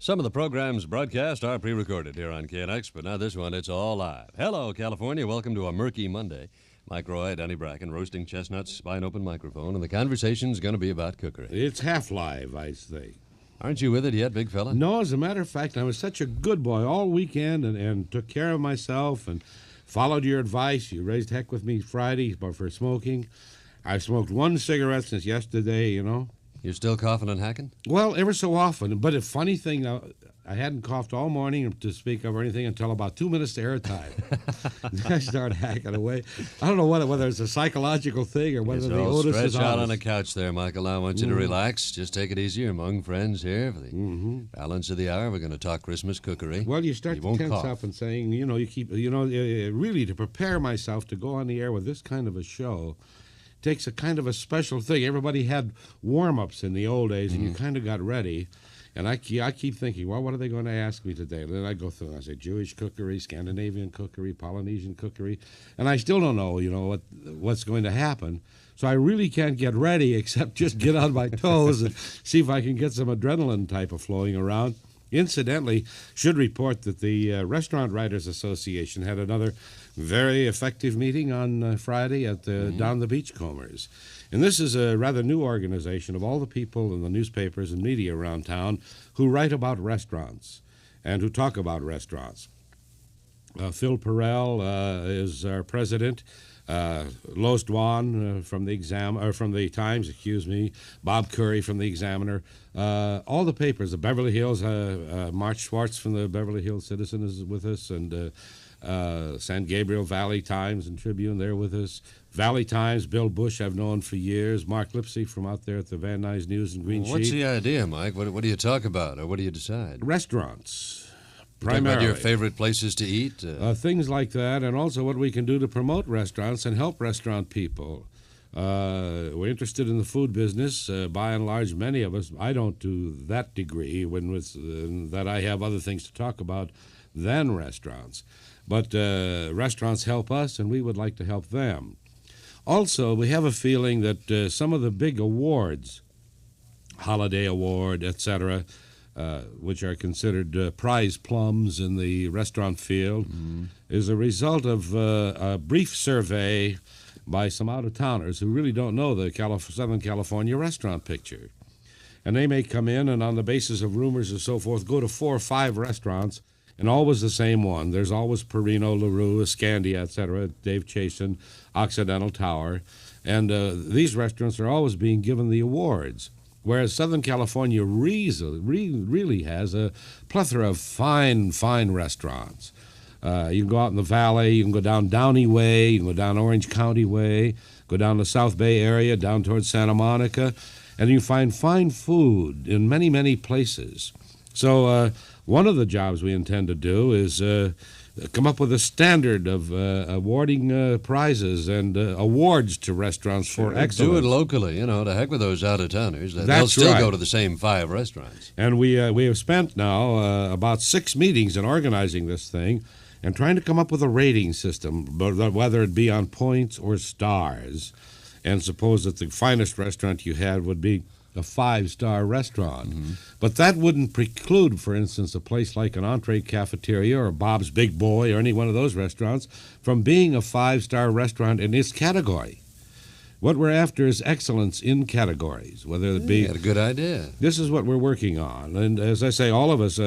Some of the programs broadcast are pre-recorded here on KNX, but now this one, it's all live. Hello, California. Welcome to a murky Monday. Mike Roy, Danny Bracken, roasting chestnuts by an open microphone, and the conversation's going to be about cookery. It's half live, I say. Aren't you with it yet, big fella? No, as a matter of fact, I was such a good boy all weekend and took care of myself and followed your advice. You raised heck with me Friday for smoking. I smoked one cigarette since yesterday, you know. You're still coughing and hacking? Well, ever so often. But a funny thing, now, I hadn't coughed all morning to speak of or anything until about 2 minutes to airtime. I start hacking away. I don't know whether it's a psychological thing or whether the Otis is stretch out honest. on a couch there, Michael. I want you to relax. Just take it easy among friends here. For the balance of the hour, we're going to talk Christmas cookery. Well, you start to tense cough. up and saying, really to prepare myself to go on the air with this kind of a show takes a kind of a special thing. Everybody had warm-ups in the old days, and you kind of got ready. And I keep thinking, well, what are they going to ask me today? And then I go through and I say Jewish cookery, Scandinavian cookery, Polynesian cookery, and I still don't know, what's going to happen. So I really can't get ready except just get on my toes and see if I can get some adrenaline type of flowing around. Incidentally, should report that the Restaurant Writers Association had another very effective meeting on Friday at down the Beachcombers. And this is a rather new organization of all the people in the newspapers and media around town who write about restaurants and who talk about restaurants. Phil Perrell is our president. Lois Dwan from the Times, Bob Curry from the Examiner, all the papers, the Beverly Hills, Mark Schwartz from the Beverly Hills Citizen is with us, and San Gabriel Valley Times and Tribune, they're with us. Valley Times, Bill Bush I've known for years, Mark Lipsey from out there at the Van Nuys News and Green Sheet. What's the idea, Mike? What do you talk about, or what do you decide? Restaurants. Primarily. Talk about your favorite places to eat? Things like that, and also what we can do to promote restaurants and help restaurant people. We're interested in the food business. By and large, many of us, I don't to that degree, that I have other things to talk about than restaurants. But restaurants help us, and we would like to help them. Also, we have a feeling that some of the big awards, Holiday Award, etc., which are considered prize plums in the restaurant field, is a result of a brief survey by some out-of-towners who really don't know the Southern California restaurant picture. And they may come in and on the basis of rumors and so forth, go to 4 or 5 restaurants, and always the same one. There's always Perino, LaRue, Escandia, etc., Dave Chasen, Occidental Tower. And these restaurants are always being given the awards. Whereas Southern California really has a plethora of fine restaurants. You can go out in the valley, you can go down Downey Way, you can go down Orange County Way, go down the South Bay area, down towards Santa Monica, and you find fine food in many, many places. So one of the jobs we intend to do is come up with a standard of awarding prizes and awards to restaurants for excellence. Do it locally, to heck with those out-of-towners. They'll still go to the same 5 restaurants. And we have spent now about 6 meetings in organizing this thing and trying to come up with a rating system, whether it be on points or stars. And suppose that the finest restaurant you had would be a 5-star restaurant. But that wouldn't preclude, for instance, a place like an Entree Cafeteria or Bob's Big Boy or any one of those restaurants from being a 5-star restaurant in its category. What we're after is excellence in categories, whether it be... You had a good idea. This is what we're working on. And as I say, all of us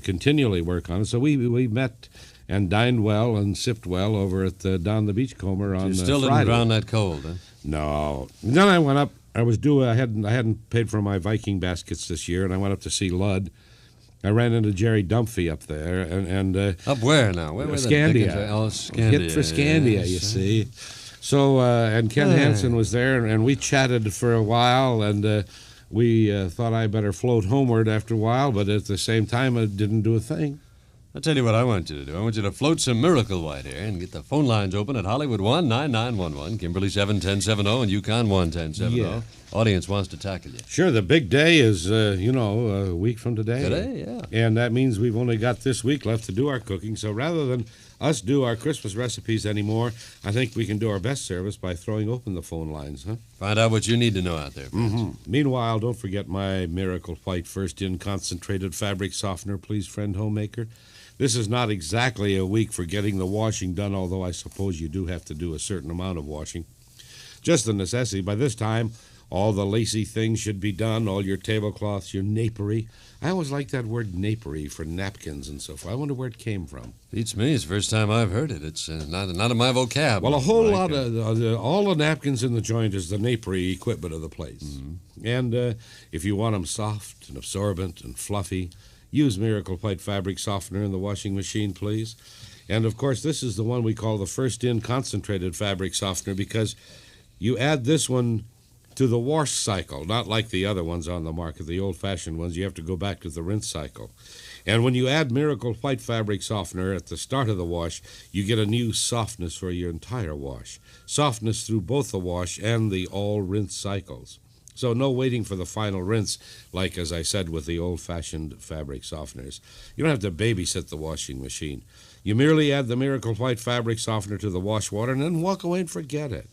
continually work on it. So we met and dined well and sipped well over at down the Beachcomber on Friday. You still didn't drown that cold, huh? No. Then I went up. I hadn't paid for my Viking baskets this year, and I went up to see Ludd. I ran into Jerry Dumphy up there, and up where now? Where Scandia. Scandia. Hit for Scandia, yes. You see. So and Ken Hansen was there, and we chatted for a while, and we thought I better float homeward after a while, but at the same time, I didn't do a thing. I'll tell you what I want you to do. I want you to float some Miracle White here and get the phone lines open at Hollywood 1-9911, Kimberly 71070, and Yukon 11070. Yeah. Audience wants to tackle you. Sure, the big day is, a week from today. Today, yeah. And that means we've only got this week left to do our cooking. So rather than us do our Christmas recipes anymore. I think we can do our best service by throwing open the phone lines, huh? Find out what you need to know out there, friends. Meanwhile, don't forget my Miracle White First-In Concentrated Fabric Softener, please, friend homemaker. This is not exactly a week for getting the washing done, although I suppose you do have to do a certain amount of washing. Just the necessity. By this time, all the lacy things should be done, all your tablecloths, your napery. I always like that word napery for napkins and so forth. I wonder where it came from. Beats me. It's the first time I've heard it. It's not in my vocab. Well, a whole lot of all the napkins in the joint is the napery equipment of the place. And if you want them soft and absorbent and fluffy, use Miracle White Fabric Softener in the washing machine, please. And, of course, this is the one we call the First-In Concentrated Fabric Softener because you add this one to the wash cycle, not like the other ones on the market, the old-fashioned ones. You have to go back to the rinse cycle. And when you add Miracle White Fabric Softener at the start of the wash, you get a new softness for your entire wash. Softness through both the wash and the all-rinse cycles. So no waiting for the final rinse, like, as I said, with the old-fashioned fabric softeners. You don't have to babysit the washing machine. You merely add the Miracle White Fabric Softener to the wash water and then walk away and forget it.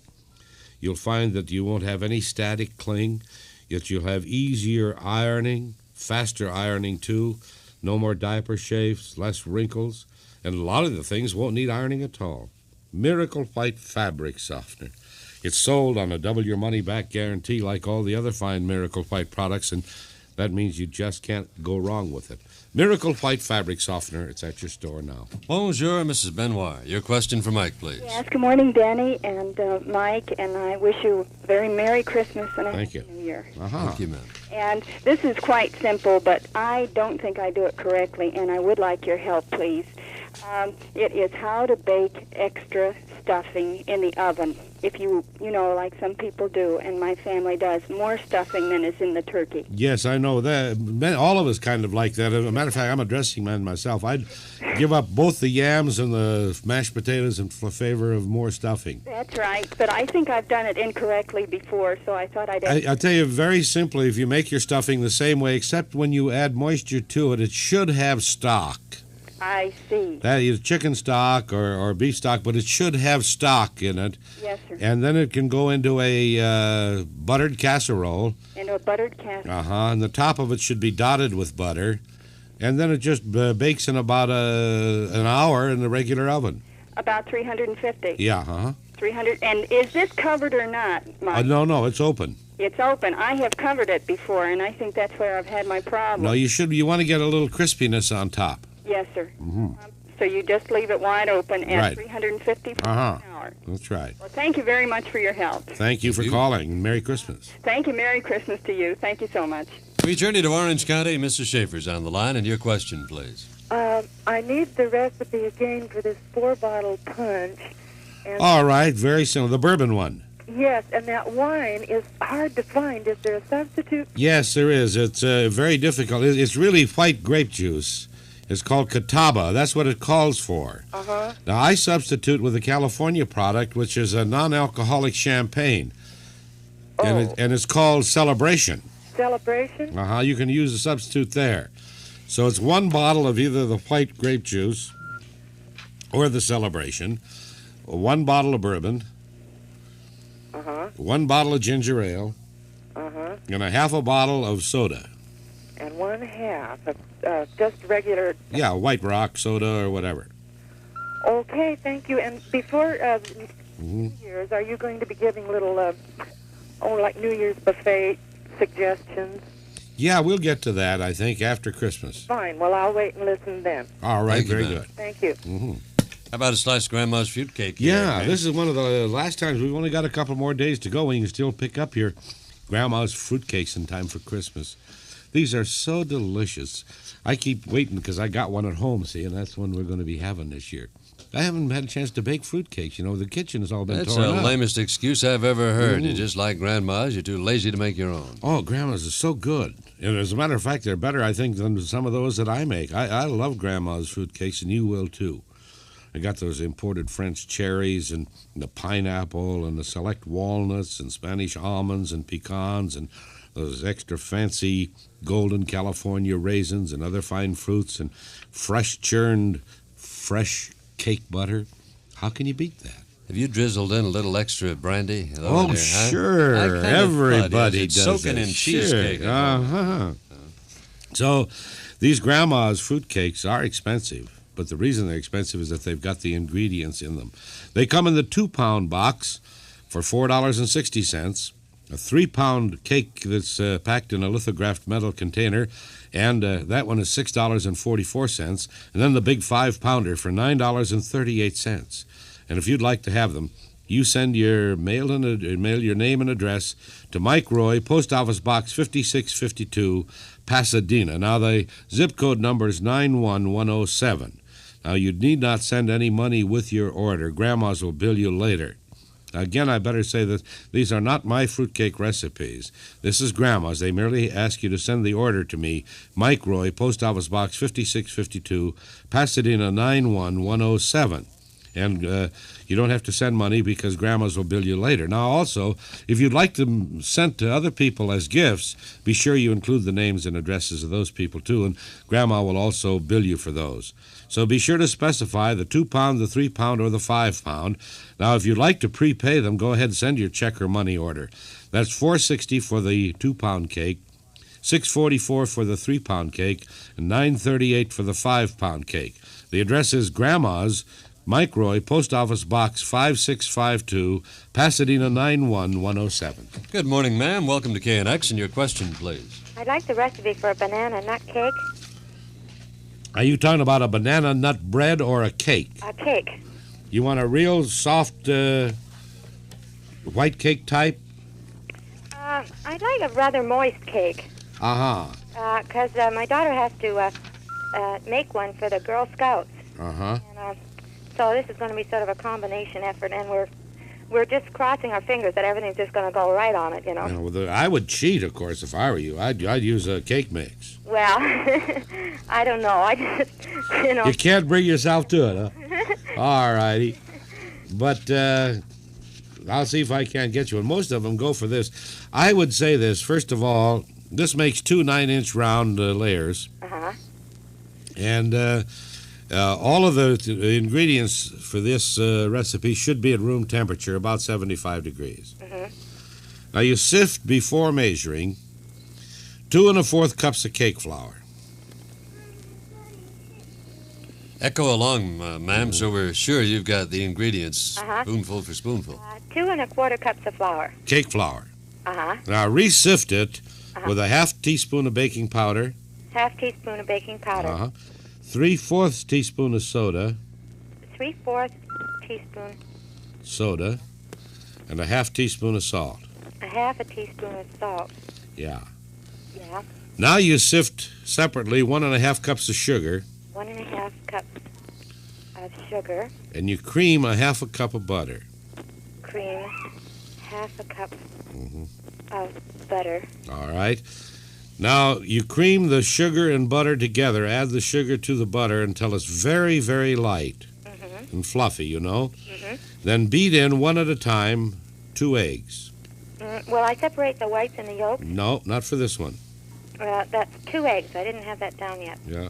You'll find that you won't have any static cling, yet you'll have easier ironing, faster ironing too, no more diaper chafes, less wrinkles, and a lot of the things won't need ironing at all. Miracle White Fabric Softener. It's sold on a double-your-money-back guarantee like all the other fine Miracle White products, and that means you just can't go wrong with it. Miracle White Fabric Softener. It's at your store now. Bonjour, Mrs. Benoit. Your question for Mike, please. Yes, good morning, Danny and Mike, and I wish you a very Merry Christmas and a Thank Happy you. New Year. Thank you, ma'am. And this is quite simple, but I don't think I do it correctly, and I would like your help, please. It is how to bake extra stuffing in the oven. If you know, like some people do, and my family does, more stuffing than is in the turkey. Yes, I know that. All of us kind of like that. As a matter of fact, I'm a dressing man myself. I'd give up both the yams and the mashed potatoes in favor of more stuffing. That's right, but I think I've done it incorrectly before, so I thought I'll tell you very simply, if you make your stuffing the same way, except when you add moisture to it, it should have stock. I see. That is chicken stock or beef stock, but it should have stock in it. Yes, sir. And then it can go into a buttered casserole. Into a buttered casserole. And the top of it should be dotted with butter. And then it just bakes in about an hour in the regular oven. About 350. Yeah, 300. And is this covered or not, Mike? No, it's open. It's open. I have covered it before, and I think that's where I've had my problem. No, you want to get a little crispiness on top. Yes, sir. So you just leave it wide open at Right. 350 for an hour. That's right. Well, thank you very much for your help. Thank you for calling. Merry Christmas. Thank you. Merry Christmas to you. Thank you so much. We journey to Orange County. Mrs. Schaefer's on the line, and your question, please. I need the recipe again for this 4-bottle punch. And All right, very simple. The bourbon one. yes, and that wine is hard to find. Is there a substitute? Yes, there is. It's very difficult. It's really white grape juice. It's called Catawba. That's what it calls for. Now, I substitute with a California product, which is a non-alcoholic champagne. And it's called Celebration. Celebration? You can use a substitute there. So it's 1 bottle of either the white grape juice or the Celebration, 1 bottle of bourbon, 1 bottle of ginger ale, and a half a bottle of soda. And 1/2 of just regular... Yeah, White Rock soda or whatever. Okay, thank you. And before New Year's, are you going to be giving little, like New Year's buffet suggestions? Yeah, we'll get to that, I think, after Christmas. Fine. Well, I'll wait and listen then. All right, Thank you, very ma'am. good. Thank you. How about a slice of Grandma's fruitcake? Yeah, here, this is one of the last times. We've only got a couple more days to go, and you can still pick up your Grandma's fruitcakes in time for Christmas. These are so delicious. I keep waiting because I got one at home, see, and that's one we're going to be having this year. I haven't had a chance to bake fruitcakes. You know, the kitchen has all been That's torn the up. lamest excuse I've ever heard. You're just like Grandma's. You're too lazy to make your own. Oh, Grandma's are so good. And as a matter of fact, they're better, I think, than some of those that I make. I love Grandma's fruitcakes, and you will, too. I got those imported French cherries and the pineapple and the select walnuts and Spanish almonds and pecans and those extra fancy golden California raisins and other fine fruits and fresh cake butter. How can you beat that? Have you drizzled in a little extra brandy? Oh, there, huh? sure. Everybody it's does soaking that. in cheesecake. Sure. Uh-huh. So these grandma's fruitcakes are expensive, but the reason they're expensive is that they've got the ingredients in them. They come in the 2-pound box for $4.60, a 3-pound cake that's packed in a lithographed metal container, and that one is $6.44, and then the big 5-pounder for $9.38. And if you'd like to have them, you send your mail your name and address to Mike Roy, Post Office Box 5652, Pasadena. Now, the zip code number is 91107. Now, you need not send any money with your order. Grandmas will bill you later. Again, I better say that these are not my fruitcake recipes. This is Grandma's. They merely ask you to send the order to me, Mike Roy, Post Office Box 5652, Pasadena 91107. And you don't have to send money because Grandma's will bill you later. Now, also, if you'd like them sent to other people as gifts, be sure you include the names and addresses of those people, too, and Grandma will also bill you for those. So be sure to specify the 2-pound, the 3-pound, or the 5-pound. Now, if you'd like to prepay them, go ahead and send your check or money order. That's $4.60 for the 2-pound cake, $6.44 for the 3-pound cake, and $9.38 for the 5-pound cake. The address is Grandma's, Mike Roy, Post Office Box 5652, Pasadena 91107. Good morning, ma'am. Welcome to KNX, and your question, please. I'd like the recipe for a banana nut cake. Are you talking about a banana nut bread or a cake? A cake. You want a real soft white cake type? I'd like a rather moist cake. Uh-huh. Because my daughter has to make one for the Girl Scouts. Uh-huh. And, so this is going to be sort of a combination effort, and we're just crossing our fingers that everything's just going to go right on it, you know. I would cheat, of course, if I were you. I'd use a cake mix. Well, I don't know. I just, you know. You can't bring yourself to it, huh? All righty. But I'll see if I can't get you. And most of them go for this. I would say this. First of all, this makes 2 9-inch round layers. Uh-huh. And all of the ingredients for this recipe should be at room temperature, about 75 degrees. Mm-hmm. Now, you sift before measuring 2 1/4 cups of cake flour. Echo along, ma'am, so we're sure you've got the ingredients spoonful for spoonful. 2 1/4 cups of flour. Cake flour. Uh-huh. Now, re-sift it with a half teaspoon of baking powder. Half teaspoon of baking powder. 3/4 teaspoon of soda. 3/4 teaspoon. Soda. And a half teaspoon of salt. A half a teaspoon of salt. Yeah. Yeah. Now you sift separately 1 1/2 cups of sugar. 1 1/2 cups of sugar. And you cream a half a cup of butter. Cream half a cup of butter. All right. Now, you cream the sugar and butter together. Add the sugar to the butter until it's very, very light and fluffy, you know. Then beat in, one at a time, 2 eggs. Will I separate the whites and the yolks? No, not for this one. That's 2 eggs. I didn't have that down yet. Yeah.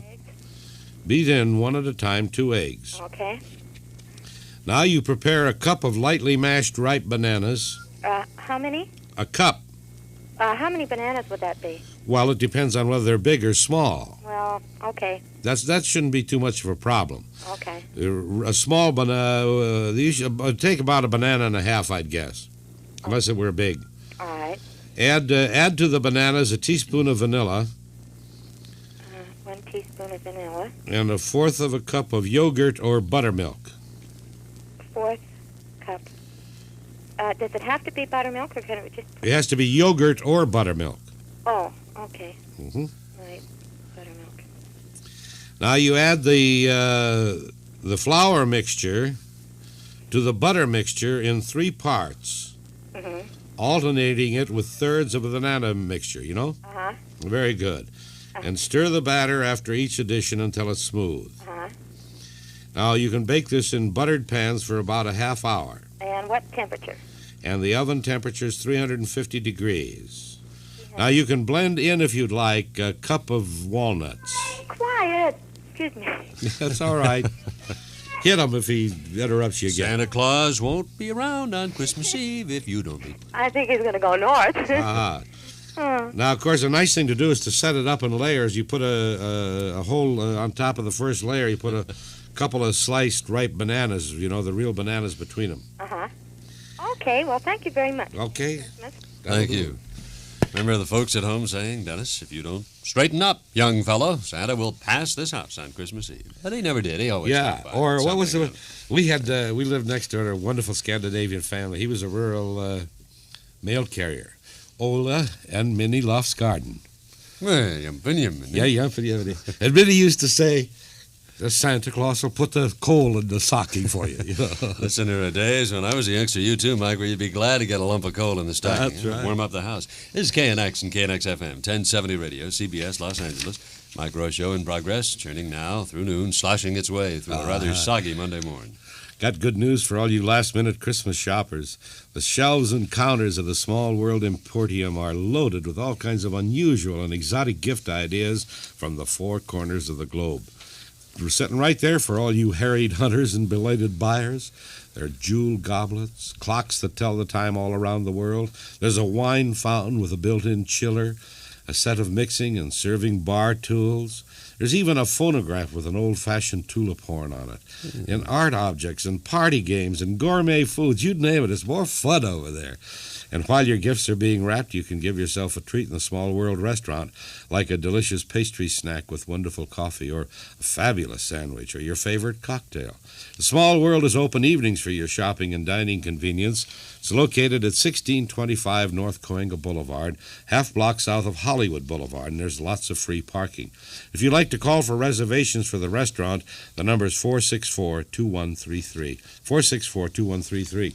Beat in, one at a time, 2 eggs. Okay. Now you prepare a cup of lightly mashed ripe bananas. How many? A cup. How many bananas would that be? Well, it depends on whether they're big or small. Well, okay. That shouldn't be too much of a problem. Okay. A small banana, these should take about a banana and a half, I'd guess, unless it were big. All right. Add to the bananas a teaspoon of vanilla. 1 teaspoon of vanilla. And 1/4 cup of yogurt or buttermilk. 1/4 cup. Does it have to be buttermilk, or can it just... It has to be yogurt or buttermilk. Oh, okay. Right, buttermilk. Now you add the flour mixture to the butter mixture in 3 parts, alternating it with 1/3 of the banana mixture, you know? Very good. And stir the batter after each addition until it's smooth. Now you can bake this in buttered pans for about a half hour. And what temperature? And the oven temperature is 350 degrees. Now you can blend in, if you'd like, a cup of walnuts. Quiet! Excuse me. That's all right. hit him if he interrupts you again. Santa Claus won't be around on Christmas Eve if you don't be. I think he's going to go north. Uh-huh. Now, of course, a nice thing to do is to set it up in layers. You put a hole on top of the first layer. You put a couple of sliced ripe bananas, the real bananas between them. Uh-huh. Okay, well, thank you very much. Okay. Thank you. Remember the folks at home saying, Dennis, if you don't straighten up, young fellow, Santa will pass this house on Christmas Eve. But he never did. He always Yeah, stopped by or what was something it? We lived next to a wonderful Scandinavian family. He was a rural mail carrier. Ola and Minnie Loftsgarden. Yeah. And Minnie used to say, the Santa Claus will put the coal in the stocking for you. Listen, there are days when I was a youngster, you too, Mike, where you'd be glad to get a lump of coal in the stocking. That's right. Warm up the house. This is KNX and KNX FM, 1070 radio, CBS, Los Angeles. Mike Roy Show in progress, churning now through noon, sloshing its way through a rather soggy Monday morning. Got good news for all you last-minute Christmas shoppers. The shelves and counters of the Small World Emporium are loaded with all kinds of unusual and exotic gift ideas from the four corners of the globe. We're sitting right there for all you harried hunters and belated buyers. There are jeweled goblets, clocks that tell the time all around the world. There's a wine fountain with a built-in chiller, a set of mixing and serving bar tools. There's even a phonograph with an old-fashioned tulip horn on it. And art objects and party games and gourmet foods, you'd name it. It's more fun over there. And while your gifts are being wrapped, you can give yourself a treat in the Small World restaurant, like a delicious pastry snack with wonderful coffee, or a fabulous sandwich, or your favorite cocktail. The Small World is open evenings for your shopping and dining convenience. It's located at 1625 North Coenga Boulevard, half block south of Hollywood Boulevard, and there's lots of free parking. If you'd like to call for reservations for the restaurant, the number is 464-2133. 464-2133.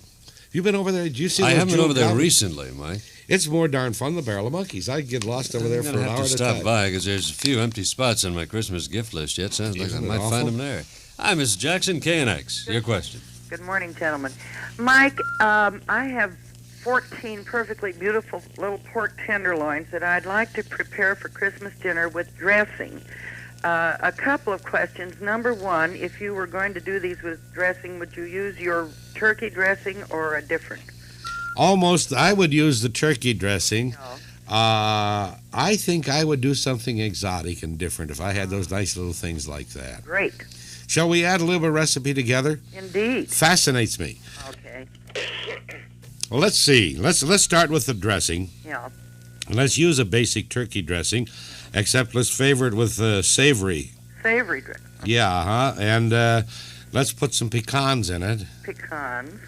You been over there? Did you see those I haven't been over there goblets? recently, Mike. It's more darn fun, the Barrel of Monkeys. I get lost over there for an hour at a stop time. by because there's a few empty spots on my Christmas gift list yet. Sounds like I Isn't it might awful? find them there. Hi, Mrs. Jackson, KNX. Your question. Good morning, gentlemen. Mike, I have 14 perfectly beautiful little pork tenderloins that I'd like to prepare for Christmas dinner with dressing. A couple of questions. Number one, if you were going to do these with dressing, would you use your turkey dressing or a different? Almost, I would use the turkey dressing. No. I think I would do something exotic and different if I had those nice little things like that. Great. Shall we add a little bit of recipe together? Indeed. Fascinates me. Okay. Well, let's see. Let's start with the dressing. Yeah. Let's use a basic turkey dressing, except let's favor it with savory. Savory dressing. Yeah, and let's put some pecans in it. Pecans.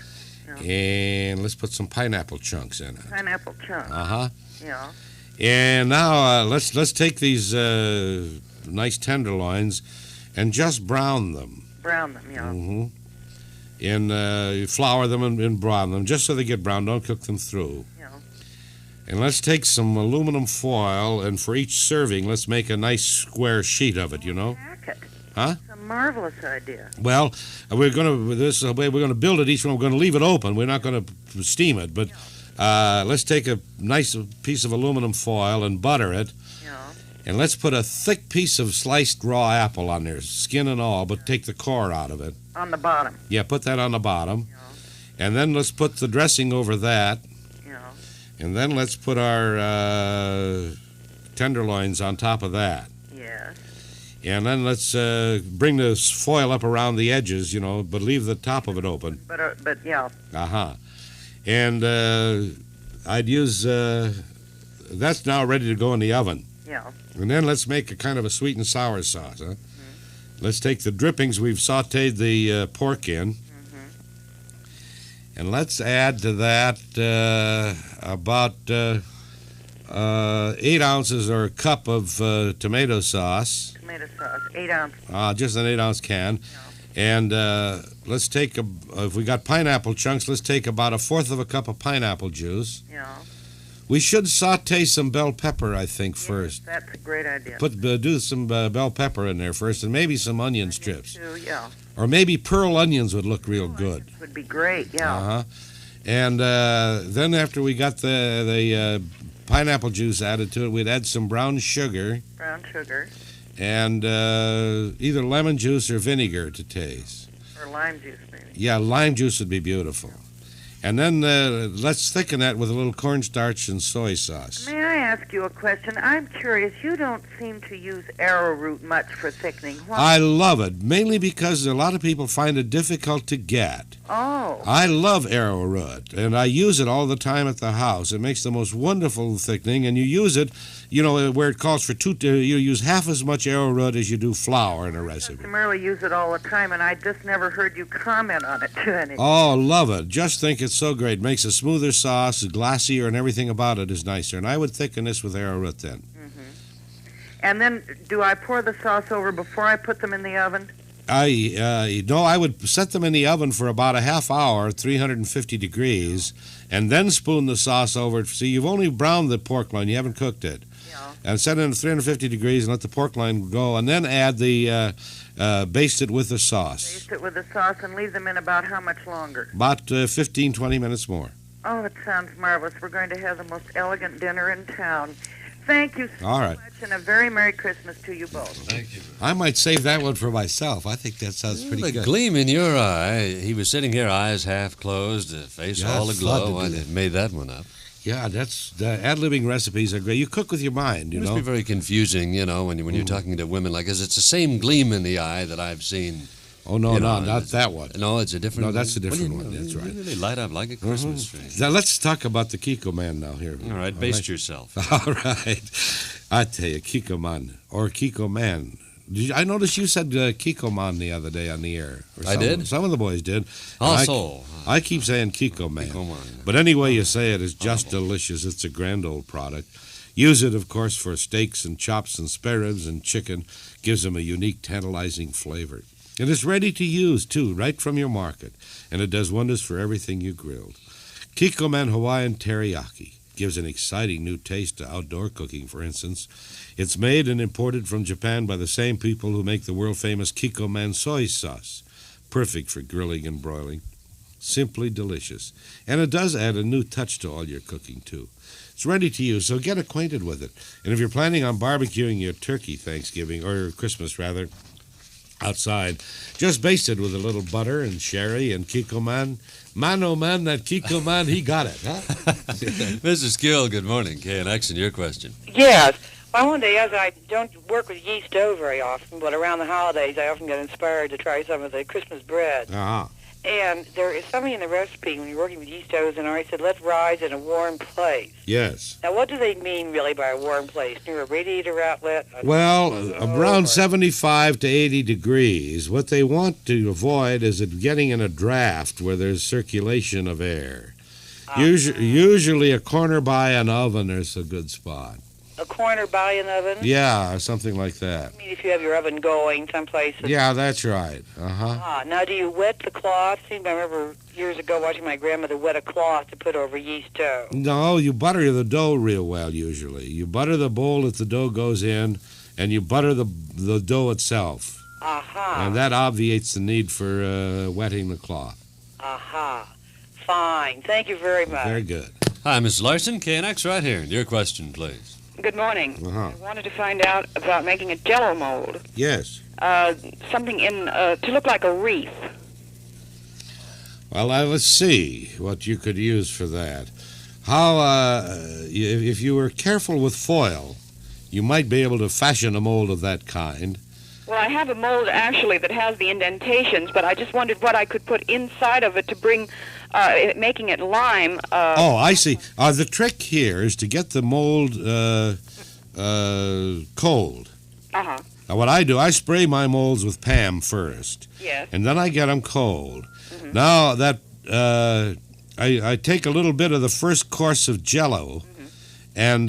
And let's put some pineapple chunks in it. Pineapple chunks. Uh-huh. Yeah. And now let's take these nice tenderloins and just brown them. Brown them, yeah. Mm-hmm. And flour them and brown them, just so they get brown. Don't cook them through. Yeah. And let's take some aluminum foil, and for each serving, let's make a nice square sheet of it, you know? Packet. Huh? It's a marvelous idea. Well, this is the way we're going to build it. Each one, we're going to leave it open. We're not going to steam it, but let's take a nice piece of aluminum foil and butter it. Yeah. And let's put a thick piece of sliced raw apple on there, skin and all, but take the core out of it. On the bottom. Yeah, put that on the bottom. Yeah. And then let's put the dressing over that. Yeah. And then let's put our tenderloins on top of that. Yes. And then let's bring the foil up around the edges, you know, but leave the top of it open. But yeah. Uh-huh. And I'd use, that's now ready to go in the oven. Yeah. And then let's make a kind of a sweet and sour sauce, huh? Let's take the drippings we've sautéed the pork in, and let's add to that about 8 ounces or a cup of tomato sauce. Tomato sauce, 8 ounces. Just an 8-ounce can. And let's take, if we got pineapple chunks, let's take about 1/4 of a cup of pineapple juice. Yeah. We should sauté some bell pepper, I think, first. That's a great idea. Do some bell pepper in there first, and maybe some onion strips. Too, yeah. Or maybe pearl onions would look real good. Would be great, yeah. Uh-huh. And then after we got the pineapple juice added to it, we'd add some brown sugar. Brown sugar. And either lemon juice or vinegar to taste. Or lime juice, maybe. Yeah, lime juice would be beautiful. And then let's thicken that with a little cornstarch and soy sauce. May I ask you a question? I'm curious. You don't seem to use arrowroot much for thickening. Why? I love it, mainly because a lot of people find it difficult to get. Oh. I love arrowroot, and I use it all the time at the house. It makes the most wonderful thickening, and you use it, where it calls for you use half as much arrowroot as you do flour in a recipe. I merely use it all the time, and I just never heard you comment on it to anything. Oh, love it. Just think it's so great. Makes a smoother sauce, glassier, and everything about it is nicer. And I would thicken this with arrowroot then. And then, do I pour the sauce over before I put them in the oven? I would set them in the oven for about a half hour, 350 degrees, and then spoon the sauce over it. See, you've only browned the pork loin. You haven't cooked it. Yeah. And set it in 350 degrees and let the pork loin go, and then add baste it with the sauce. Baste it with the sauce and leave them in about how much longer? About 15, 20 minutes more. Oh, it sounds marvelous. We're going to have the most elegant dinner in town. Thank you so much, and a very Merry Christmas to you both. Thank you. I might save that one for myself. I think that sounds pretty The good. gleam in your eye. He was sitting here, eyes half closed, face all aglow. I made that one up. Yeah, that's the ad-libbing recipes are great. You cook with your mind, It must be very confusing, when you're talking to women like this. It's the same gleam in the eye that I've seen. Oh, no, not that one. No, it's a different No, one. that's a different one. That's right. You really light up like a Christmas tree. Now, let's talk about the Kiko Man now here. All right, baste yourself. All right. I tell you, Kiko Man or Kiko Man. I noticed you said Kiko Man the other day on the air. I did? Some of the boys did. Also. I keep saying Kiko Man. Kiko Man. But any way you say it is just delicious. It's a grand old product. Use it, of course, for steaks and chops and spare ribs and chicken. Gives them a unique, tantalizing flavor. And it's ready to use, too, right from your market. And it does wonders for everything you grilled. Kiko Man Hawaiian Teriyaki gives an exciting new taste to outdoor cooking, for instance. It's made and imported from Japan by the same people who make the world-famous Kiko Man soy sauce. Perfect for grilling and broiling. Simply delicious. And it does add a new touch to all your cooking, too. It's ready to use, so get acquainted with it. And if you're planning on barbecuing your turkey Thanksgiving, or Christmas, rather, outside, just baste it with a little butter and sherry and Kiko Man. Man, oh man, that Kiko Man, he got it, huh? Mrs. Gill, good morning. KNX, and your question. Yes. I wanted to ask, I don't work with yeast dough very often, but around the holidays I often get inspired to try some of the Christmas bread. Uh-huh. And there is something in the recipe when you're working with yeast doughs, and I said, let rise in a warm place. Yes. Now, what do they mean, really, by a warm place? Near a radiator outlet? Well, around 75 to 80 degrees. What they want to avoid is it getting in a draft where there's circulation of air. Usually a corner by an oven is a good spot. A corner by an oven? Yeah, or something like that. I mean, if you have your oven going someplace. Yeah, that's right. Uh-huh. Now, do you wet the cloth? I remember years ago watching my grandmother wet a cloth to put over yeast dough. No, you butter the dough real well, usually. You butter the bowl that the dough goes in, and you butter the dough itself. Aha. And that obviates the need for wetting the cloth. Aha. Fine. Thank you very much. Very good. Hi, Mrs. Larson, KNX right here. Your question, please. Good morning. Uh-huh. I wanted to find out about making a jello mold. Yes. Something to look like a wreath. Well, let's see what you could use for that. How, if you were careful with foil, you might be able to fashion a mold of that kind. Well, I have a mold, actually, that has the indentations, but I just wondered what I could put inside of it to bring, making it lime. Oh, I see. The trick here is to get the mold cold. Uh-huh. Now, what I do, I spray my molds with Pam first. Yes. And then I get them cold. Mm-hmm. Now, that I take a little bit of the first course of Jell-O and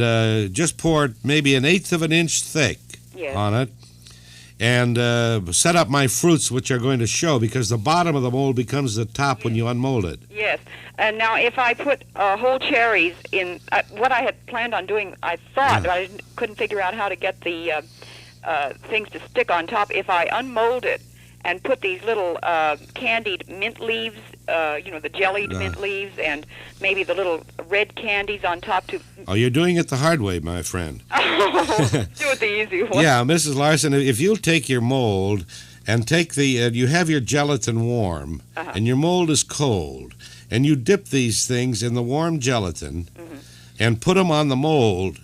just pour it maybe 1/8 of an inch thick on it. And set up my fruits, which are going to show, because the bottom of the mold becomes the top when you unmold it. Yes. And now if I put whole cherries in, what I had planned on doing, I thought, but I couldn't figure out how to get the things to stick on top. If I unmold it and put these little candied mint leaves, the jellied mint leaves, and maybe the little red candies on top to... Oh, you're doing it the hard way, my friend. Do it the easy way. Yeah, Mrs. Larson, if you'll take your mold and take you have your gelatin warm, and your mold is cold, and you dip these things in the warm gelatin and put them on the mold,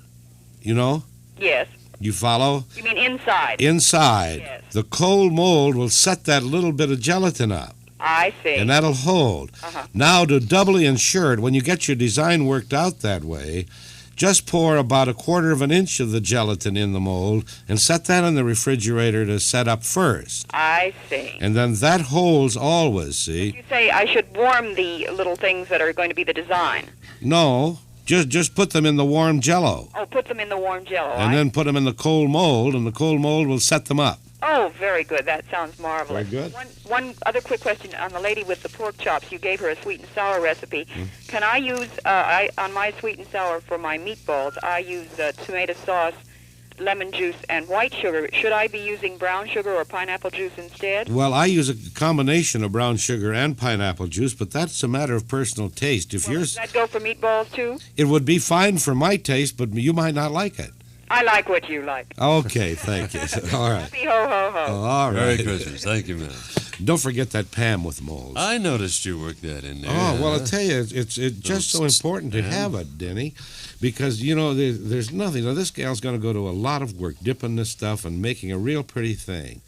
you know? Yes. You follow? You mean inside? Inside. Yes. The cold mold will set that little bit of gelatin up. I see. And that'll hold. Now, to doubly ensure it, when you get your design worked out that way, just pour about 1/4 of an inch of the gelatin in the mold and set that in the refrigerator to set up first. I see. And then that holds always, see? You say I should warm the little things that are going to be the design. No, just put them in the warm Jell-O. Oh, put them in the warm Jell-O. And then put them in the cold mold, and the cold mold will set them up. Oh, very good. That sounds marvelous. Very good. One other quick question on the lady with the pork chops. You gave her a sweet and sour recipe. Can I use, on my sweet and sour for my meatballs, I use tomato sauce, lemon juice, and white sugar. Should I be using brown sugar or pineapple juice instead? Well, I use a combination of brown sugar and pineapple juice, but that's a matter of personal taste. Does that go for meatballs, too? It would be fine for my taste, but you might not like it. I like what you like. Okay, thank you. All right. Happy ho-ho-ho. Oh, all right. Merry Christmas. Thank you, man. Don't forget that Pam with molds. I noticed you worked that in there. Oh, well, I'll tell you, it's just so important to have it, Denny, because, you know, there's nothing. Now, this gal's going to go to a lot of work dipping this stuff and making a real pretty thing.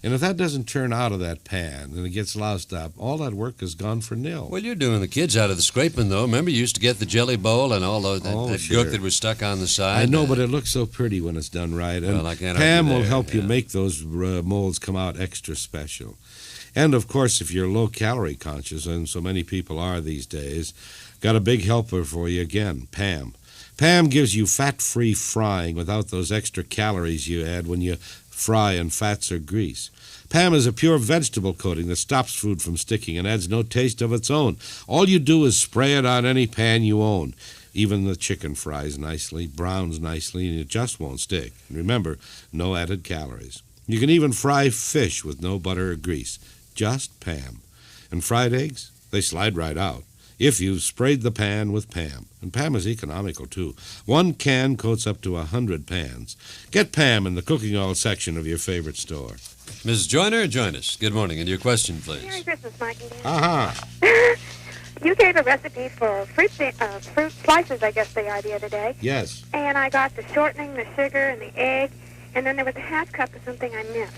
And if that doesn't turn out of that pan and it gets loused up, all that work is gone for nil. Well, you're doing the kids out of the scraping, though. Remember, you used to get the jelly bowl and all that Sure. gook that was stuck on the side? I know, but it looks so pretty when it's done right. And Well, I can't Pam argue will there, help you yeah. make those molds come out extra special. And, of course, if you're low-calorie conscious, and so many people are these days, got a big helper for you again, Pam. Pam gives you fat-free frying without those extra calories you add when you fry in fats or grease. Pam is a pure vegetable coating that stops food from sticking and adds no taste of its own. All you do is spray it on any pan you own. Even the chicken fries nicely, browns nicely, and it just won't stick. And remember, no added calories. You can even fry fish with no butter or grease. Just Pam. And fried eggs, they slide right out if you've sprayed the pan with Pam. And Pam is economical, too. 1 can coats up to 100 pans. Get Pam in the cooking oil section of your favorite store. Mrs. Joyner, join us. Good morning. And your question, please. Merry Christmas, Mike and Dan. Aha. You gave a recipe for fruit slices, I guess they are, the other day. Yes. And I got the shortening, the sugar, and the egg, and then there was a half cup of something I missed.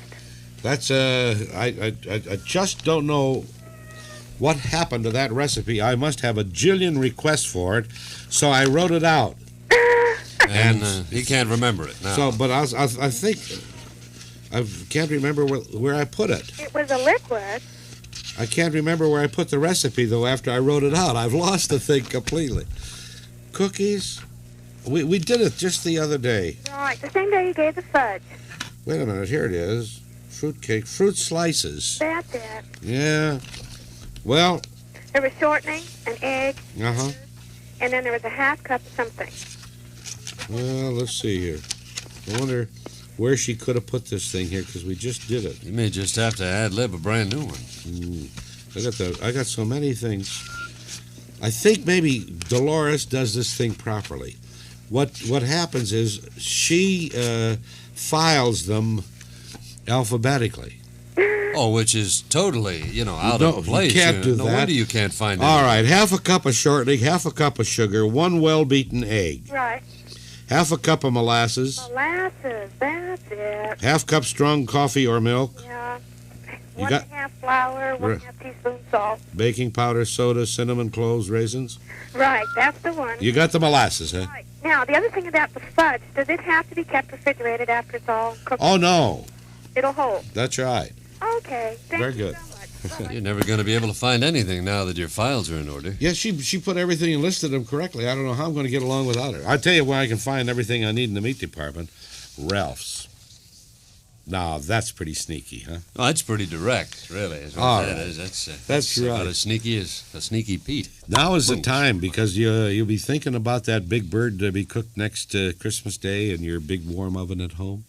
That's, I just don't know what happened to that recipe. I must have a jillion requests for it, so I wrote it out. And he can't remember it now. So, but I think I can't remember where I put it. It was a liquid. I can't remember where I put the recipe, though, after I wrote it out. I've lost the thing completely. Cookies? We did it just the other day. Right, the same day you gave the fudge. Wait a minute, here it is. Fruitcake, fruit slices. That's it. Yeah. Well. There was shortening, an egg, Uh-huh. and then there was a half cup of something. Well, let's see here. I wonder where she could have put this thing here, because we just did it. You may just have to ad-lib a brand new one. I got so many things. I think maybe Dolores does this thing properly. What happens is she files them alphabetically. Oh, which is totally, out of place. You can't do no that. wonder you can't find it. All right, half a cup of shortening, half a cup of sugar, 1 well-beaten egg, Right. half a cup of molasses, Molasses, that's it. half cup strong coffee or milk, Yeah. You One got- and a half flour, one and a half teaspoon salt. baking powder, soda, cinnamon, cloves, raisins. Right, that's the one. You got the molasses, huh? Right. Now, the other thing about the fudge, does it have to be kept refrigerated after it's all cooked? Oh, no. It'll hold. That's right. Okay. Thank Very you good. so much. Bye-bye. You're never going to be able to find anything now that your files are in order. Yeah, she put everything and listed them correctly. I don't know how I'm going to get along without her. I'll tell you where I can find everything I need in the meat department. Ralph's. Now, that's pretty sneaky, huh? Oh, that's pretty direct, really. Is what All that right. is. That's about right. as sneaky as a sneaky Pete. Now is the Boom. time, because you'll be thinking about that big bird to be cooked next Christmas Day in your big warm oven at home.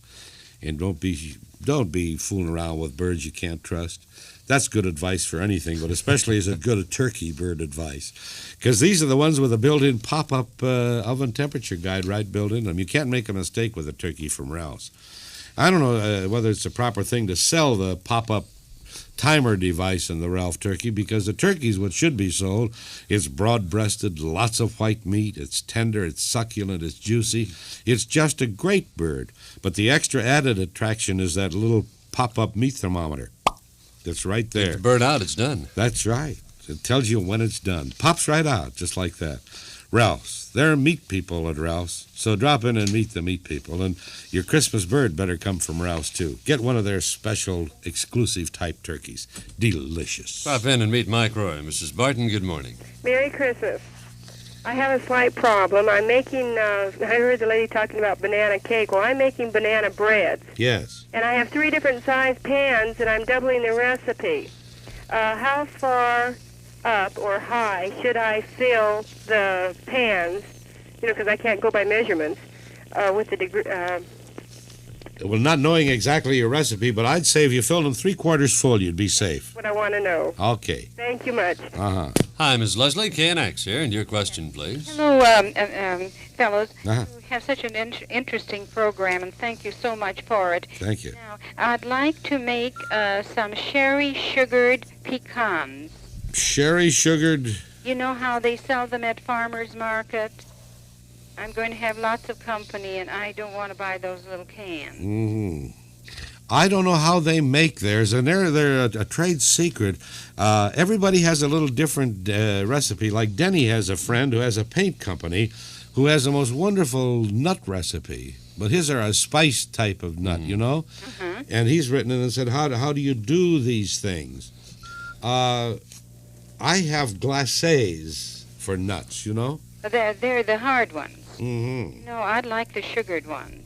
And don't be fooling around with birds you can't trust. That's good advice for anything, but especially is it good a turkey bird advice. Because these are the ones with a built-in pop-up oven temperature guide right built in them. You can't make a mistake with a turkey from Ralph's. I don't know whether it's the proper thing to sell the pop-up timer device in the Ralph turkey, because the turkey's what should be sold. It's broad-breasted, lots of white meat, it's tender, it's succulent, it's juicy. It's just a great bird. But the extra added attraction is that little pop-up meat thermometer. That's right there. Get the bird out, it's done. That's right. It tells you when it's done. Pops right out, just like that. Ralph's. There are meat people at Ralph's, so drop in and meet the meat people. And your Christmas bird better come from Ralph's, too. Get one of their special, exclusive type turkeys. Delicious. Stop in and meet Mike Roy. Mrs. Barton, good morning. Merry Christmas. I have a slight problem. I'm making, I heard the lady talking about banana cake. Well, I'm making banana breads. Yes. And I have 3 different size pans, and I'm doubling the recipe. How far up or high should I fill the pans, because I can't go by measurements, with the degree... Well, not knowing exactly your recipe, but I'd say if you filled them 3/4 full, you'd be safe. What I want to know. Okay. Thank you much. Uh-huh. Hi, Ms. Leslie, KNX here, and your question, please. Hello, fellows. Uh-huh. You have such an interesting program, and thank you so much for it. Thank you. Now, I'd like to make some sherry-sugared pecans. Sherry-sugared... You know how they sell them at farmers market? I'm going to have lots of company, and I don't want to buy those little cans. Mm-hmm. I don't know how they make theirs, and they're a trade secret. Everybody has a little different recipe. Like Denny has a friend who has a paint company who has the most wonderful nut recipe. But his are a spice type of nut, you know? Uh-huh. And he's written it and said, how do you do these things? I have glacés for nuts, you know? They're the hard ones. Mm-hmm. No, I'd like the sugared ones.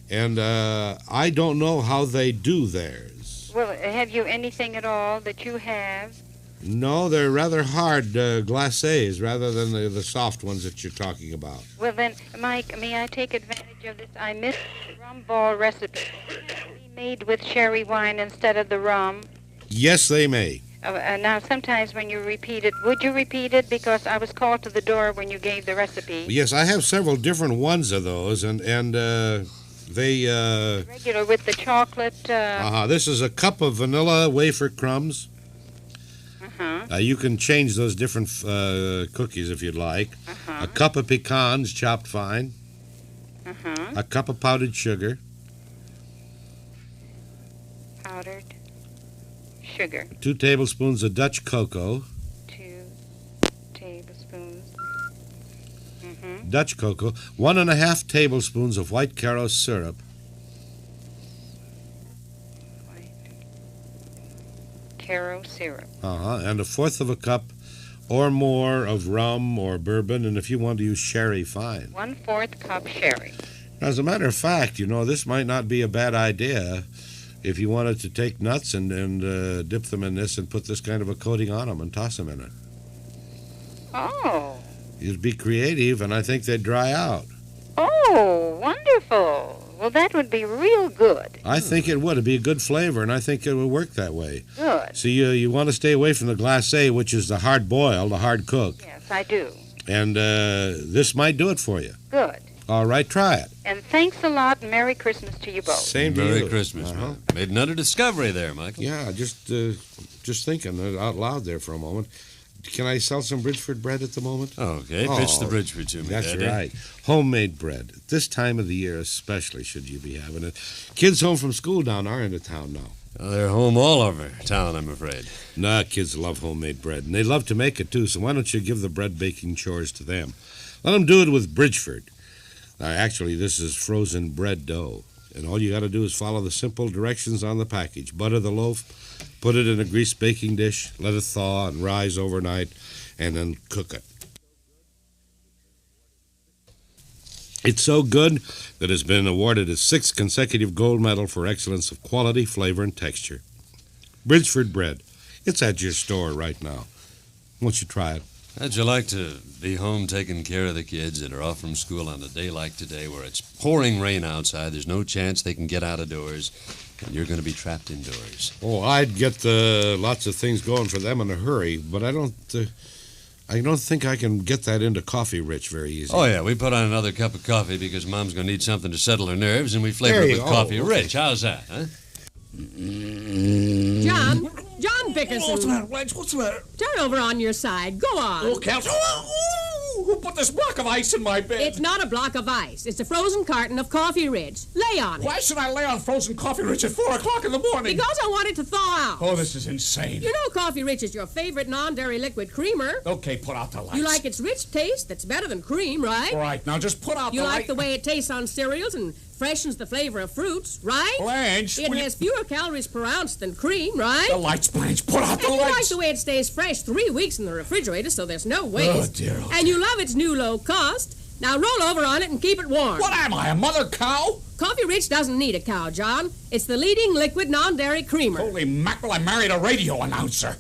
And I don't know how they do theirs. Well, have you anything at all that you have? No, they're rather hard glacés rather than the soft ones that you're talking about. Well, then, Mike, may I take advantage of this? I missed the rum ball recipe. Can it be made with sherry wine instead of the rum? Yes, they may. Now, sometimes when you repeat it, would you repeat it? Because I was called to the door when you gave the recipe. Yes, I have several different ones of those, and they... Regular with the chocolate... This is a cup of vanilla wafer crumbs. Uh-huh. You can change those different cookies if you'd like. Uh-huh. A cup of pecans chopped fine. Uh-huh. A cup of powdered sugar. Powdered sugar. 2 tablespoons of Dutch cocoa. 2 tablespoons. Mm-hmm. Dutch cocoa. 1.5 tablespoons of white Caro syrup. White Caro syrup. And 1/4 cup or more of rum or bourbon, and if you want to use sherry, fine. 1/4 cup sherry. As a matter of fact, you know, this might not be a bad idea if you wanted to take nuts and dip them in this and put this kind of a coating on them and toss them in it. Oh. You'd be creative, and I think they'd dry out. Oh, wonderful. Well, that would be real good. I think it would. It'd be a good flavor, and I think it would work that way. Good. So you want to stay away from the glacé, which is the hard boil, the hard cook. Yes, I do. And this might do it for you. Good. All right, try it. And thanks a lot, and Merry Christmas to you both. Same to you. Merry Christmas, man. Made another discovery there, Michael. Yeah, just thinking out loud there for a moment. Can I sell some Bridgeford bread at the moment? Okay, pitch the Bridgeford to me, That's Daddy. right. Homemade bread. This time of the year especially should you be having it. Kids home from school down our end of town now. Well, they're home all over town, I'm afraid. Nah, kids love homemade bread, and they love to make it, too, so why don't you give the bread baking chores to them? Let them do it with Bridgeford. Now, actually, this is frozen bread dough, and all you got to do is follow the simple directions on the package. Butter the loaf, put it in a greased baking dish, let it thaw and rise overnight, and then cook it. It's so good that it's been awarded a 6th consecutive gold medal for excellence of quality, flavor, and texture. Bridgeford bread. It's at your store right now. Won't you try it? How'd you like to be home taking care of the kids that are off from school on a day like today where it's pouring rain outside, there's no chance they can get out of doors, and you're going to be trapped indoors? Oh, I'd get lots of things going for them in a hurry, but I I don't think I can get that into Coffee Rich very easy. Oh, yeah, we put on another cup of coffee because Mom's going to need something to settle her nerves, and we flavor There it you with go. Coffee Okay. Rich. How's that, huh? John Bickerson. What's the matter, Blanche? What's the matter? Turn over on your side. Go on. Oh, Cal. Who put this block of ice in my bed? It's not a block of ice. It's a frozen carton of Coffee Ridge. Lay on it. Why should I lay on frozen Coffee Rich at 4 o'clock in the morning? Because I want it to thaw out. Oh, this is insane. You know Coffee Rich is your favorite non-dairy liquid creamer. Okay, put out the lights. You like its rich taste that's better than cream, right? All right, now just put out You the like light. the way it tastes on cereals and freshens the flavor of fruits, right? Blanche, It will you- has fewer calories per ounce than cream, right? The lights, Blanche. Put out the And you like lights. the way it stays fresh 3 weeks in the refrigerator so there's no waste. Oh, dear. And you love its new low cost. Now roll over on it and keep it warm. What am I, a mother cow? Coffee Rich doesn't need a cow, John. It's the leading liquid non-dairy creamer. Holy mackerel, I married a radio announcer.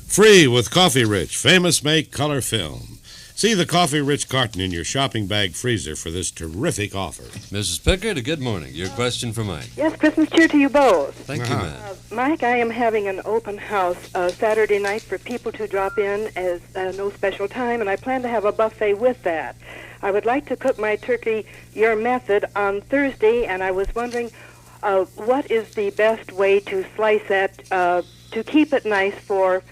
Free with Coffee Rich, famous make color film. See the Coffee Rich carton in your shopping bag freezer for this terrific offer. Mrs. Pickard, good morning. Your question for Mike. Yes, Christmas cheer to you both. Thank you, ma'am. Mike, I am having an open house Saturday night for people to drop in as no special time, and I plan to have a buffet with that. I would like to cook my turkey your method on Thursday, and I was wondering what is the best way to slice that to keep it nice for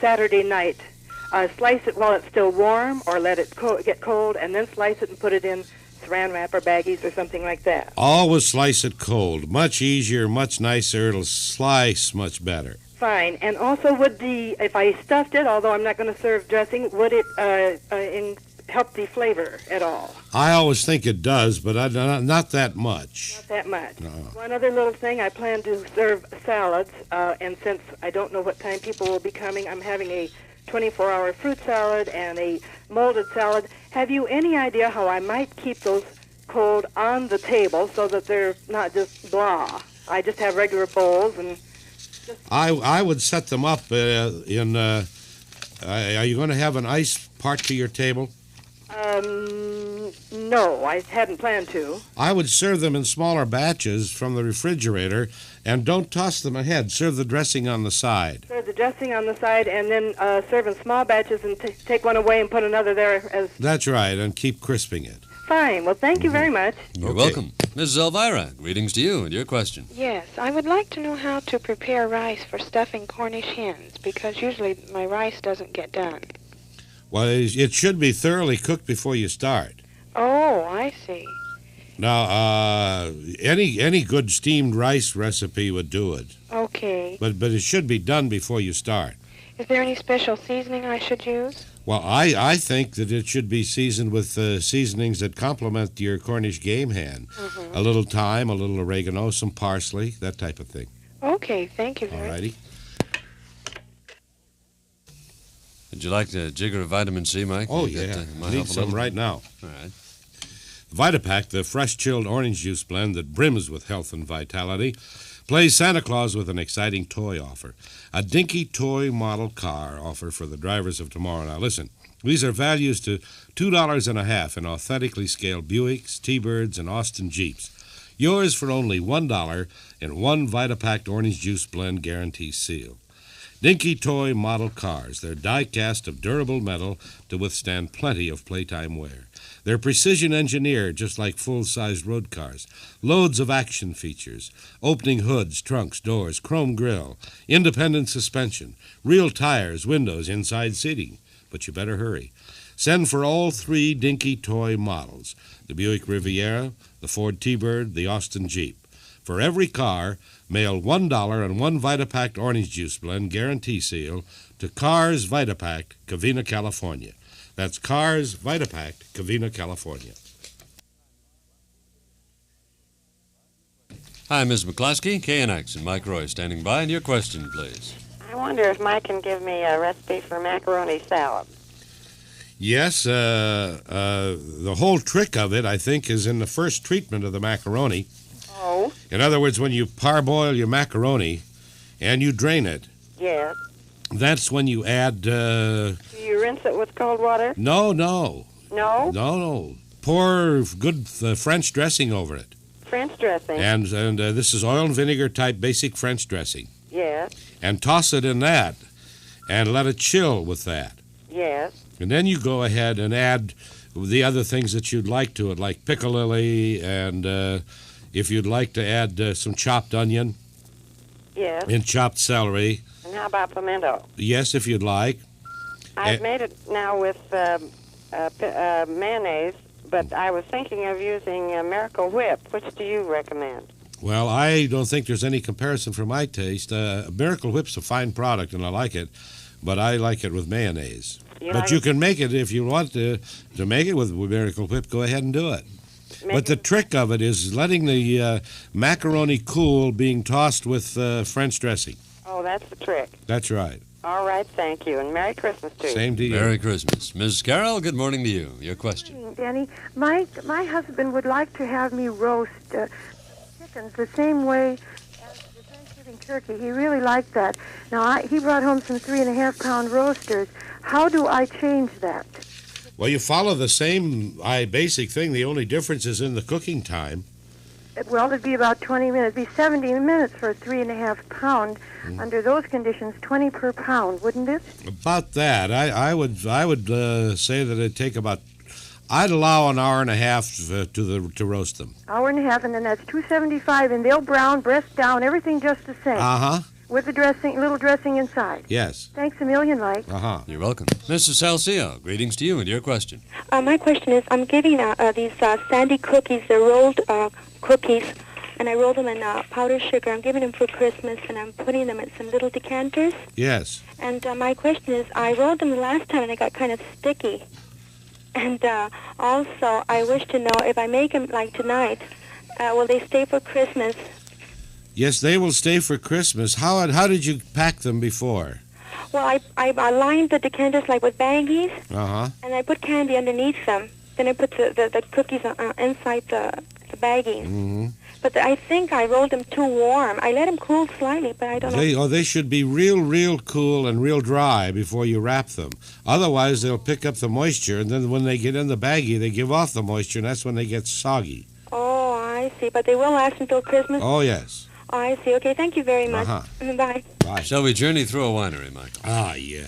Saturday night. Slice it while it's still warm, or let it get cold, and then slice it and put it in saran wrap or baggies or something like that. Always slice it cold. Much easier, much nicer. It'll slice much better. Fine. And also, if I stuffed it, although I'm not going to serve dressing, would it help the flavor at all? I always think it does, but not that much. Not that much. No. One other little thing, I plan to serve salads, and since I don't know what time people will be coming, I'm having a 24-hour fruit salad and a molded salad. Have you any idea how I might keep those cold on the table so that they're not just blah? I just have regular bowls and... I would set them up in... are you going to have an ice part to your table? No, I hadn't planned to. I would serve them in smaller batches from the refrigerator, and don't toss them ahead. Serve the dressing on the side. Serve the dressing on the side and then serve in small batches and take one away and put another there as... That's right, and keep crisping it. Fine. Well, thank you very much. You're welcome. Mrs. Elvira, greetings to you and your question. Yes, I would like to know how to prepare rice for stuffing Cornish hens, because usually my rice doesn't get done. Well, it should be thoroughly cooked before you start. Oh, I see. Now, any good steamed rice recipe would do it. Okay. But it should be done before you start. Is there any special seasoning I should use? Well, I think that it should be seasoned with seasonings that complement your Cornish game hen. Mm-hmm. A little thyme, a little oregano, some parsley, that type of thing. Okay, thank you very All much. righty. Would you like a jigger of vitamin C, Mike? Oh, You got, yeah. might Need help a some little? right now. All right. Vitapack, the fresh chilled orange juice blend that brims with health and vitality, plays Santa Claus with an exciting toy offer. A dinky toy model car offer for the drivers of tomorrow. Now listen, these are values to $2.50 in authentically scaled Buicks, T-Birds, and Austin Jeeps. Yours for only $1 in one Vitapack orange juice blend guarantee seal. Dinky toy model cars. They're die-cast of durable metal to withstand plenty of playtime wear. They're precision engineered just like full-sized road cars. Loads of action features. Opening hoods, trunks, doors, chrome grille, independent suspension, real tires, windows, inside seating. But you better hurry. Send for all three Dinky toy models. The Buick Riviera, the Ford T-Bird, the Austin Jeep. For every car, mail $1 and one Vitapack orange juice blend guarantee seal to Cars Vitapack, Covina, California. That's Cars Vitapack, Covina, California. Hi, Ms. McCloskey, KNX, and Mike Roy standing by. And your question, please. I wonder if Mike can give me a recipe for macaroni salad. Yes, the whole trick of it, I think, is in the first treatment of the macaroni. Oh? In other words, when you parboil your macaroni and you drain it, Yes. that's when you add... Do you rinse it with cold water? No. No? No. Pour good French dressing over it. French dressing? And this is oil and vinegar type basic French dressing. Yes. And toss it in that and let it chill with that. Yes. And then you go ahead and add the other things that you'd like to it, like piccalilli, and if you'd like to add some chopped onion. Yes. And chopped celery. And how about pimento? Yes, if you'd like. I've made it now with mayonnaise, but I was thinking of using Miracle Whip. Which do you recommend? Well, I don't think there's any comparison for my taste. Miracle Whip's a fine product, and I like it, but I like it with mayonnaise. You can make it if you want to make it with Miracle Whip. Go ahead and do it. But the trick of it is letting the macaroni cool, being tossed with French dressing. Oh, that's the trick. That's right. All right, thank you, and Merry Christmas to you. Same to you. Merry Christmas. Ms. Carroll, good morning to you. Your question. Danny, my husband would like to have me roast chickens the same way as the Thanksgiving turkey. He really liked that. Now, he brought home some 3.5-pound roasters. How do I change that? Well, you follow the same basic thing. The only difference is in the cooking time. Well, it'd be about 20 minutes. It'd be 70 minutes for a 3.5-pound. Under those conditions, 20 per pound, wouldn't it? About that. I would say that it'd take about. I'd allow an hour and a half to roast them. Hour and a half, and then that's 275, and they'll brown, breast down, everything just the same. Uh-huh. With the dressing, little dressing inside. Yes. Thanks a million, Mike. Uh-huh. You're welcome. Mrs. Salcio, greetings to you and your question. My question is, I'm giving these sandy cookies, they're rolled cookies, and I roll them in powdered sugar. I'm giving them for Christmas, and I'm putting them in some little decanters. Yes. And my question is, I rolled them the last time, and they got kind of sticky. And also, I wish to know, if I make them like tonight, will they stay for Christmas? Yes, they will stay for Christmas. How did you pack them before? Well, I lined the decanters like with baggies, Uh-huh. and I put candy underneath them. Then I put the cookies inside the baggies. Mm-hmm. But I think I rolled them too warm. I let them cool slightly, but I don't know. They should be real cool and real dry before you wrap them. Otherwise, they'll pick up the moisture, and then when they get in the baggie, they give off the moisture, and that's when they get soggy. Oh, I see. But they will last until Christmas? Oh, yes. Oh, I see. Okay, thank you very much. Uh-huh. Bye. Bye. Shall we journey through a winery, Michael? Ah, yeah.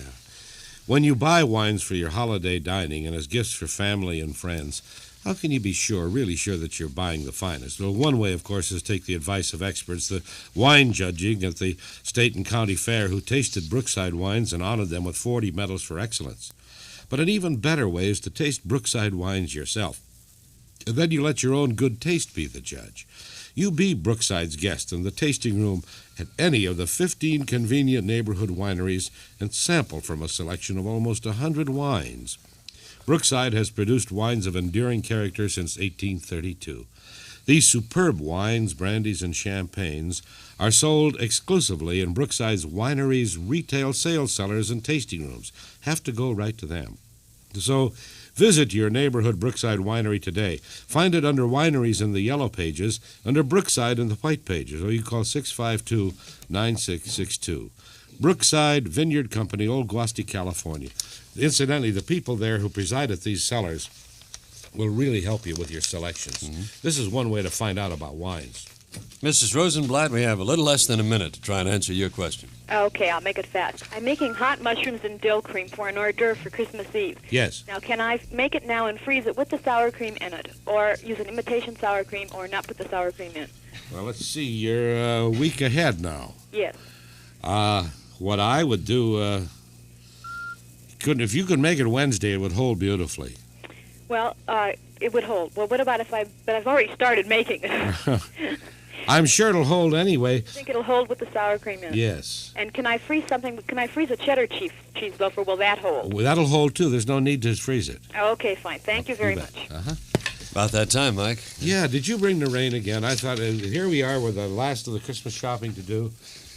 When you buy wines for your holiday dining and as gifts for family and friends, how can you be really sure that you're buying the finest? Well, one way, of course, is take the advice of experts, the wine judging at the State and County Fair, who tasted Brookside wines and honored them with 40 medals for excellence. But an even better way is to taste Brookside wines yourself. And then you let your own good taste be the judge. You be Brookside's guest in the tasting room at any of the 15 convenient neighborhood wineries and sample from a selection of almost 100 wines. Brookside has produced wines of enduring character since 1832. These superb wines, brandies, and champagnes are sold exclusively in Brookside's wineries, retail sales cellars, and tasting rooms. Have to go right to them. So, visit your neighborhood Brookside winery today. Find it under wineries in the yellow pages, under Brookside in the white pages, or you call 652-9662. Brookside Vineyard Company, Old Guasti, California. Incidentally, the people there who preside at these cellars will really help you with your selections. Mm-hmm. This is one way to find out about wines. Mrs. Rosenblatt, we have a little less than a minute to try and answer your question. Okay, I'll make it fast. I'm making hot mushrooms and dill cream for an hors d'oeuvre for Christmas Eve. Yes. Now, can I make it now and freeze it with the sour cream in it, or use an imitation sour cream, or not put the sour cream in? Well, let's see. You're a week ahead now. Yes. What I would do, if you could make it Wednesday, it would hold beautifully. Well, it would hold. Well, what about but I've already started making it. I'm sure it'll hold anyway. I think it'll hold with the sour cream in it. Yes. And can I freeze something? Can I freeze a cheddar cheese loaf, or will that hold? Well, that'll hold, too. There's no need to freeze it. Okay, fine. Thank you very much. Uh-huh. About that time, Mike. Yeah, did you bring the rain again? I thought, here we are with the last of the Christmas shopping to do,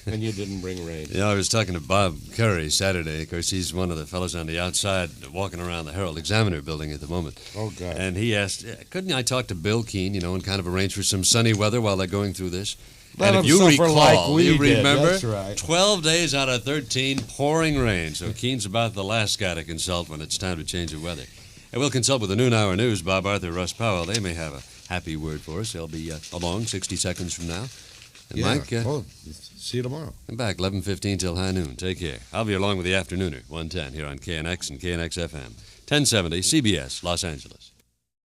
and you didn't bring rain. Yeah, I was talking to Bob Curry Saturday. Of course, he's one of the fellows on the outside walking around the Herald Examiner building at the moment. Oh, God. And he asked, couldn't I talk to Bill Keene, and kind of arrange for some sunny weather while they're going through this? Let and if you recall, like you remember, that's right. 12 days out of 13, pouring rain. So Keene's about the last guy to consult when it's time to change the weather. And we'll consult with the noon hour news, Bob Arthur, Russ Powell. They may have a happy word for us. They'll be along 60 seconds from now. And Yeah. Mike, See you tomorrow. I'm back 11:15 till high noon. Take care. I'll be along with the Afternooner, 110, here on KNX and KNX FM. 1070 CBS, Los Angeles.